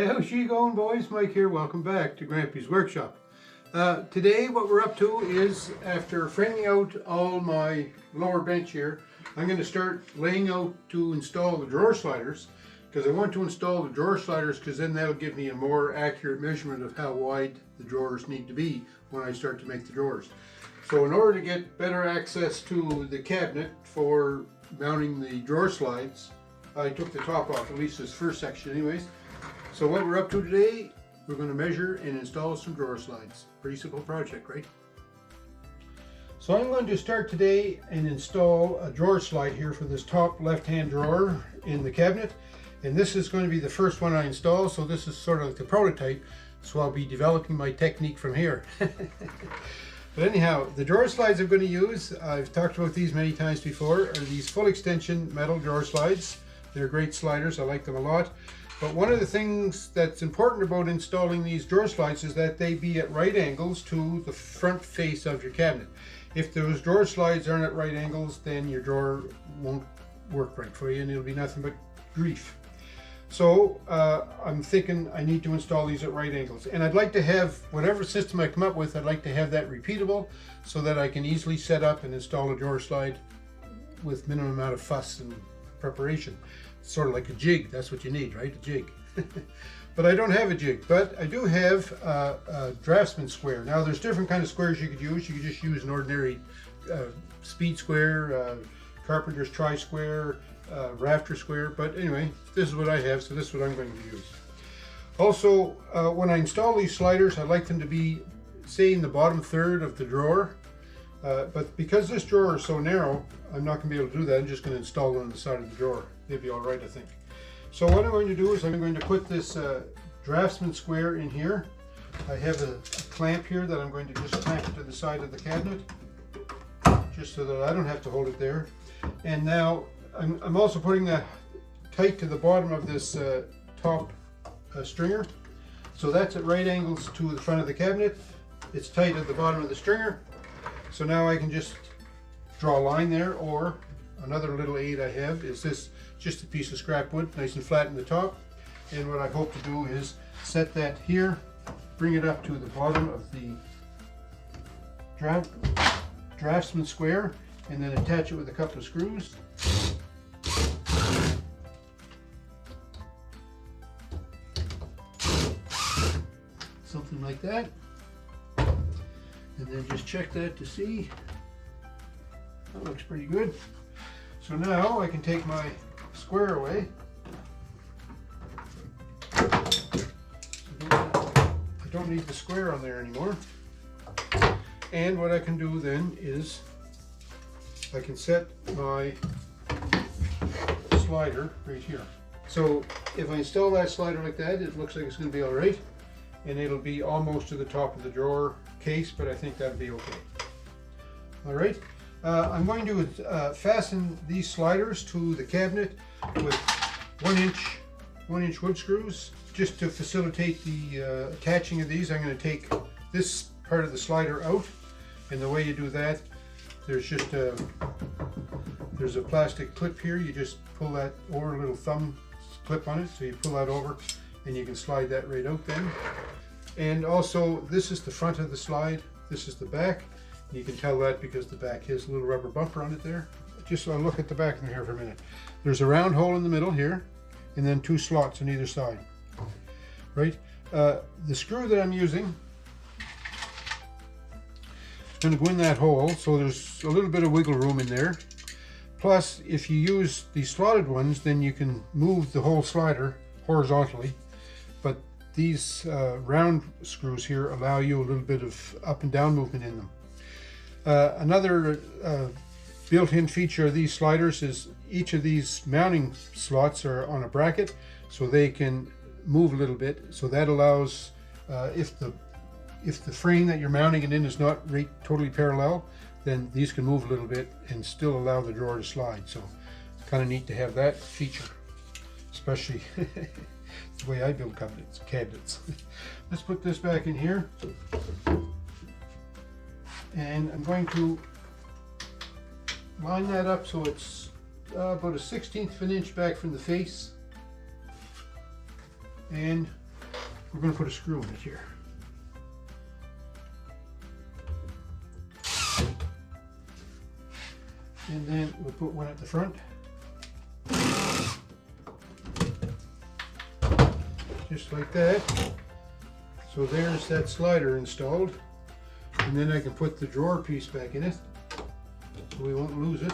How's she going, boys? Mike here. Welcome back to Grampie's workshop. Today what we're up to is, after framing out all my lower bench here, I'm going to start laying out to install the drawer sliders, because I want to install the drawer sliders because then that'll give me a more accurate measurement of how wide the drawers need to be when I start to make the drawers. So in order to get better access to the cabinet for mounting the drawer slides, I took the top off, at least this first section anyways. So what we're up to today, we're going to measure and install some drawer slides. Pretty simple project, right? So I'm going to start today and install a drawer slide here for this top left-hand drawer in the cabinet. And this is going to be the first one I install, so this is sort of like the prototype. So I'll be developing my technique from here. But anyhow, the drawer slides I'm going to use, I've talked about these many times before, are these full extension metal drawer slides. They're great sliders, I like them a lot. But one of the things that's important about installing these drawer slides is that they be at right angles to the front face of your cabinet. If those drawer slides aren't at right angles, then your drawer won't work right for you and it'll be nothing but grief. So I'm thinking I need to install these at right angles. And I'd like to have, whatever system I come up with, I'd like to have that repeatable so that I can easily set up and install a drawer slide with minimum amount of fuss and preparation. Sort of like a jig, that's what you need, right? A jig. But I don't have a jig, but I do have a draftsman square. Now there's different kind of squares you could use. You could just use an ordinary speed square, carpenter's tri-square, rafter square, but anyway, this is what I have, so this is what I'm going to use. Also, when I install these sliders, I like them to be, say, in the bottom third of the drawer. But because this drawer is so narrow, I'm not going to be able to do that. I'm just going to install them on the side of the drawer. They'll be all right, I think. So what I'm going to do is I'm going to put this draftsman square in here. I have a clamp here that I'm going to just clamp it to the side of the cabinet, just so that I don't have to hold it there. And now I'm also putting that tight to the bottom of this top stringer. So that's at right angles to the front of the cabinet. It's tight at the bottom of the stringer. So now I can just draw a line there, or another little aid I have is this, just a piece of scrap wood, nice and flat in the top. And what I hope to do is set that here, bring it up to the bottom of the draftsman square, and then attach it with a couple of screws. Something like that. And then just check that to see. That looks pretty good. So now I can take my square away. I don't need the square on there anymore. And what I can do then is I can set my slider right here. So if I install that slider like that, it looks like it's going to be all right. And it'll be almost to the top of the drawer case, but I think that'll be okay. All right, I'm going to fasten these sliders to the cabinet with 1 inch wood screws. Just to facilitate the attaching of these, I'm going to take this part of the slider out, and the way you do that, there's a plastic clip here. You just pull that over, a little thumb clip on it, so you pull that over and you can slide that right out then. And also, this is the front of the slide, this is the back. You can tell that because the back has a little rubber bumper on it there. Just look at the back in here for a minute. There's a round hole in the middle here, and then 2 slots on either side. Right? The screw that I'm using is going to go in that hole, so there's a little bit of wiggle room in there. Plus, if you use these slotted ones, then you can move the whole slider horizontally. But these round screws here allow you a little bit of up and down movement in them. Another built-in feature of these sliders is each of these mounting slots are on a bracket, so they can move a little bit. So that allows, if the frame that you're mounting it in is not totally parallel, then these can move a little bit and still allow the drawer to slide. So it's kind of neat to have that feature, especially the way I build cabinets. Let's put this back in here. And I'm going to line that up so it's about a 1/16 of an inch back from the face. And we're going to put a screw in it here. And then we'll put one at the front. Just like that. So there's that slider installed. And then I can put the drawer piece back in it, so we won't lose it.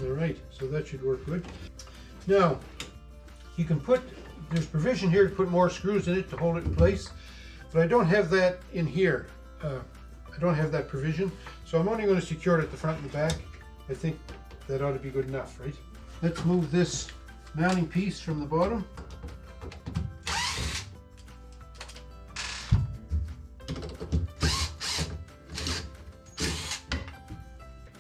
Alright, so that should work good. Now, you can put, there's provision here to put more screws in it to hold it in place, but I don't have that in here. I don't have that provision, so I'm only going to secure it at the front and the back. I think that ought to be good enough, right? Let's move this mounting piece from the bottom.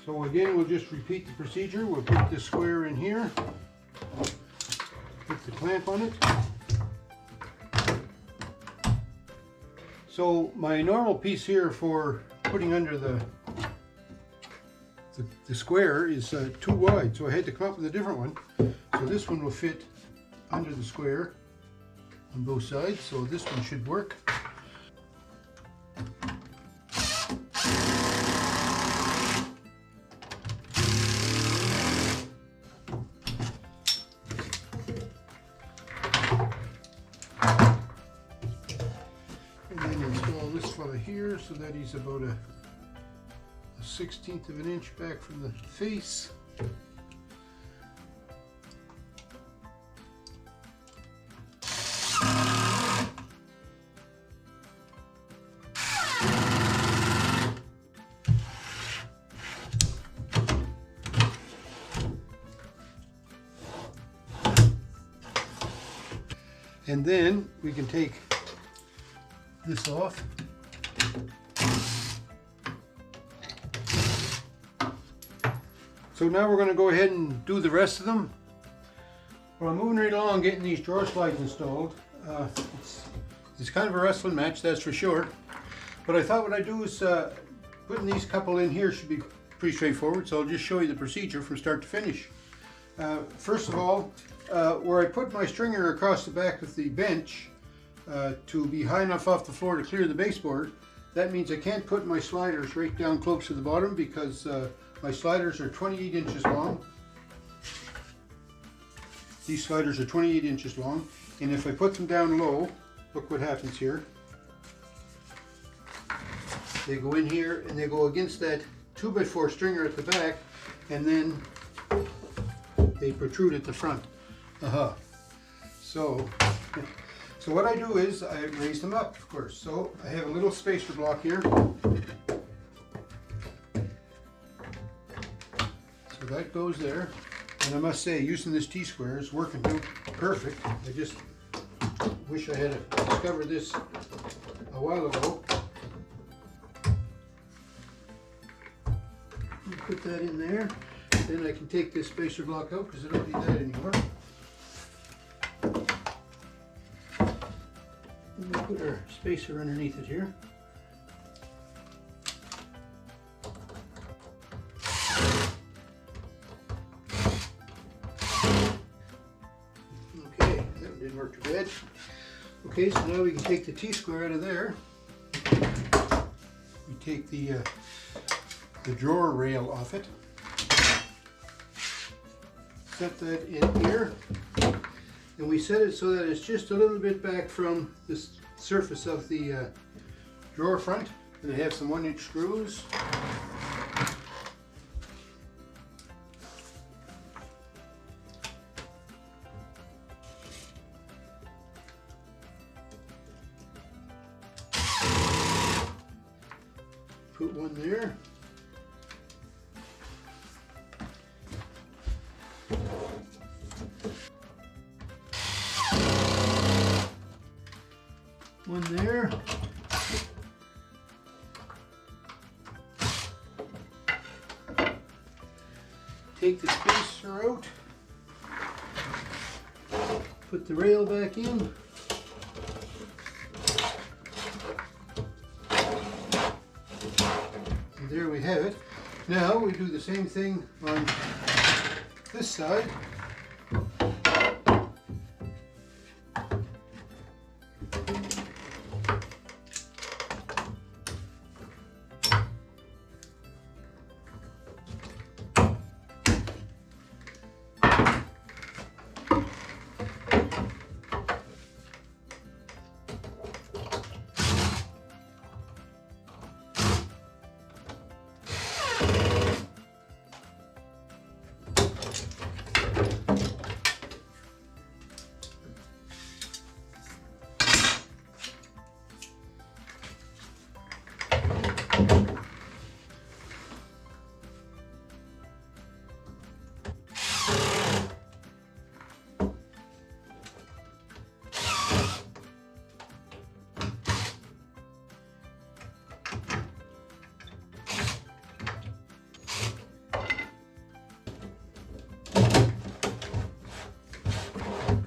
So again, we'll just repeat the procedure. We'll put this square in here, put the clamp on it. So my normal piece here for putting under the square is too wide, so I had to come up with a different one. So this one will fit under the square on both sides, so this one should work. And then install this fella here so that he's about a 1/16 of an inch back from the face. And then we can take this off. So now we're going to go ahead and do the rest of them. Well, I'm moving right along getting these drawer slides installed. It's kind of a wrestling match, that's for sure. But I thought what I'd do is putting these couple in here should be pretty straightforward, so I'll just show you the procedure from start to finish. First of all, where I put my stringer across the back of the bench to be high enough off the floor to clear the baseboard, that means I can't put my sliders right down close to the bottom because my sliders are 28 inches long. These sliders are 28 inches long, and if I put them down low, look what happens here. They go in here and they go against that 2x4 stringer at the back, and then they protrude at the front. So what I do is I raise them up, of course. So I have a little spacer block here. So that goes there. And I must say, using this T-square is working perfect. I just wish I had discovered this a while ago. Put that in there. Then I can take this spacer block out because I don't need that anymore. And we'll put our spacer underneath it here. Okay, that didn't work too bad. Okay, so now we can take the T-square out of there. We take the drawer rail off it. Set that in here, and we set it so that it's just a little bit back from the surface of the drawer front. And I have some 1-inch screws. Put one there. One there. Take the spacer out. Put the rail back in. And there we have it. Now we do the same thing on this side.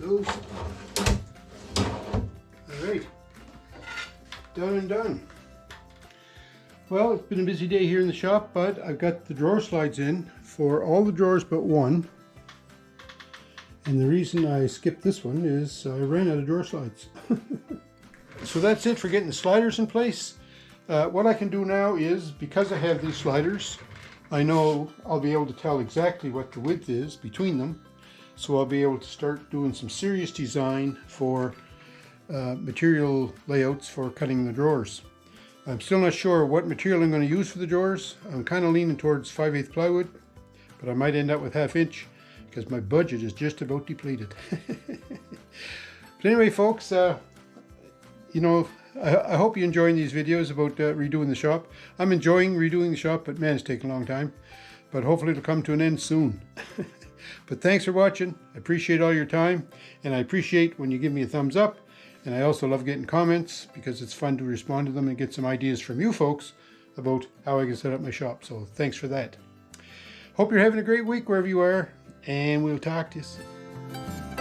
Goes. Alright, done and done. Well, it's been a busy day here in the shop, but I've got the drawer slides in for all the drawers but one. And the reason I skipped this one is I ran out of drawer slides. So that's it for getting the sliders in place. What I can do now is, because I have these sliders, I know I'll be able to tell exactly what the width is between them. So I'll be able to start doing some serious design for material layouts for cutting the drawers. I'm still not sure what material I'm going to use for the drawers. I'm kind of leaning towards 5/8 plywood, but I might end up with 1/2 inch because my budget is just about depleted. But anyway, folks, you know, I hope you're enjoying these videos about redoing the shop. I'm enjoying redoing the shop, but man, it's taking a long time. But hopefully it'll come to an end soon. But thanks for watching. I appreciate all your time, and I appreciate when you give me a thumbs up. And I also love getting comments because it's fun to respond to them and get some ideas from you folks about how I can set up my shop. So thanks for that. Hope you're having a great week wherever you are, and we'll talk to you soon.